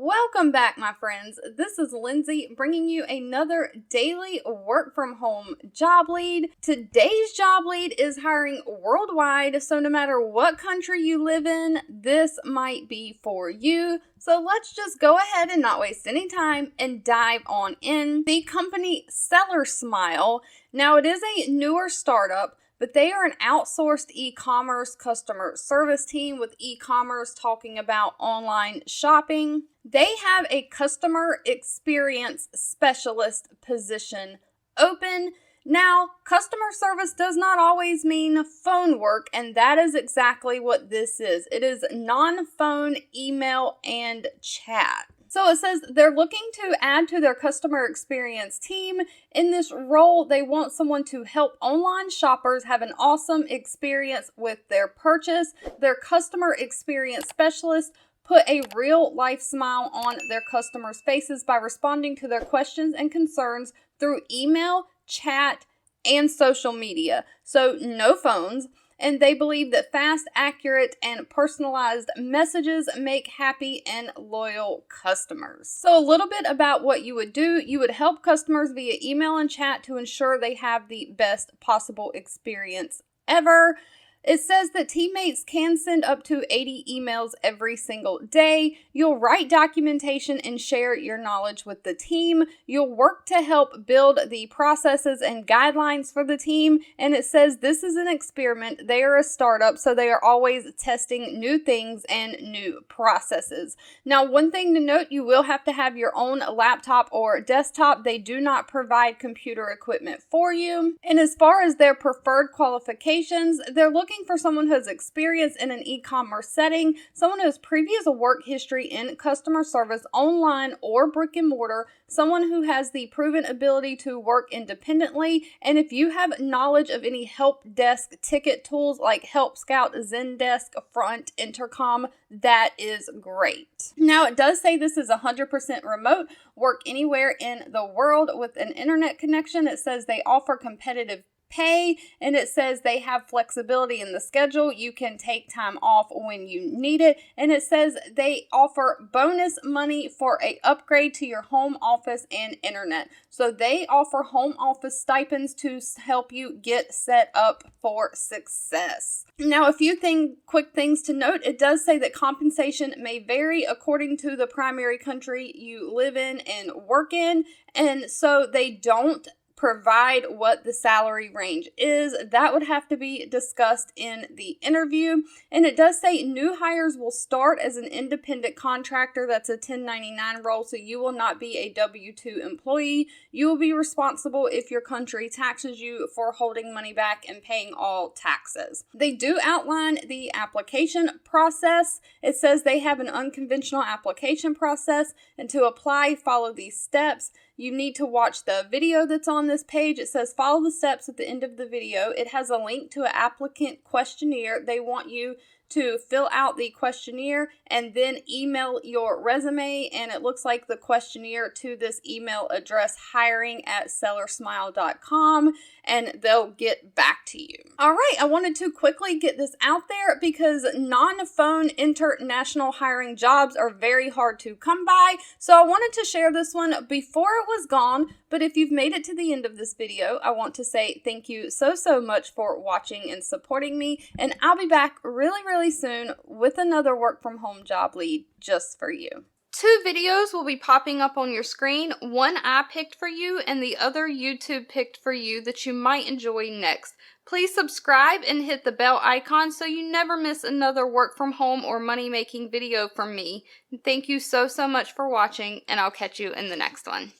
Welcome back, my friends. This is Lindsay bringing you another daily work from home job lead. Today's job lead is hiring worldwide, so no matter what country you live in, this might be for you. So let's just go ahead and not waste any time and dive on in. The company Seller Smile. Now, it is a newer startup, but they are an outsourced e-commerce customer service team with e-commerce talking about online shopping. They have a customer experience specialist position open. Now, customer service does not always mean phone work, and that is exactly what this is. It is non-phone, email, and chat. So it says they're looking to add to their customer experience team. In this role, they want someone to help online shoppers have an awesome experience with their purchase. Their customer experience specialist put a real life smile on their customers' faces by responding to their questions and concerns through email, chat, and social media. So no phones. And they believe that fast, accurate, and personalized messages make happy and loyal customers. So a little bit about what you would do. You would help customers via email and chat to ensure they have the best possible experience ever. It says that teammates can send up to 80 emails every single day. You'll write documentation and share your knowledge with the team. You'll work to help build the processes and guidelines for the team. And it says this is an experiment. They are a startup, so they are always testing new things and new processes. Now, one thing to note, you will have to have your own laptop or desktop. They do not provide computer equipment for you. And as far as their preferred qualifications, they're looking for someone who has experience in an e-commerce setting, someone who has previous work history in customer service, online or brick and mortar, someone who has the proven ability to work independently, and if you have knowledge of any help desk ticket tools like Help Scout, Zendesk, Front, Intercom, that is great. Now, it does say this is 100% remote, work anywhere in the world with an internet connection. It says they offer competitive pay, and it says they have flexibility in the schedule. You can take time off when you need it, and it says they offer bonus money for a upgrade to your home office and internet. So they offer home office stipends to help you get set up for success. Now, a few quick things to note. It does say that compensation may vary according to the primary country you live in and work in, and so they don't provide what the salary range is. That would have to be discussed in the interview. And it does say new hires will start as an independent contractor. That's a 1099 role, so you will not be a W-2 employee. You will be responsible if your country taxes you for holding money back and paying all taxes. They do outline the application process. It says they have an unconventional application process, and to apply, follow these steps. You need to watch the video that's on this page. It says follow the steps at the end of the video. It has a link to an applicant questionnaire. They want you to fill out the questionnaire and then email your resume, and it looks like the questionnaire to this email address, hiring@sellersmile.com, and they'll get back to you. All right, I wanted to quickly get this out there because non-phone international hiring jobs are very hard to come by, so I wanted to share this one before it was gone. But if you've made it to the end of this video, I want to say thank you so much for watching and supporting me, and I'll be back really soon with another work from home job lead just for you. 2 videos will be popping up on your screen. One I picked for you and the other YouTube picked for you that you might enjoy next. Please subscribe and hit the bell icon so you never miss another work from home or money making video from me. Thank you so much for watching, and I'll catch you in the next one.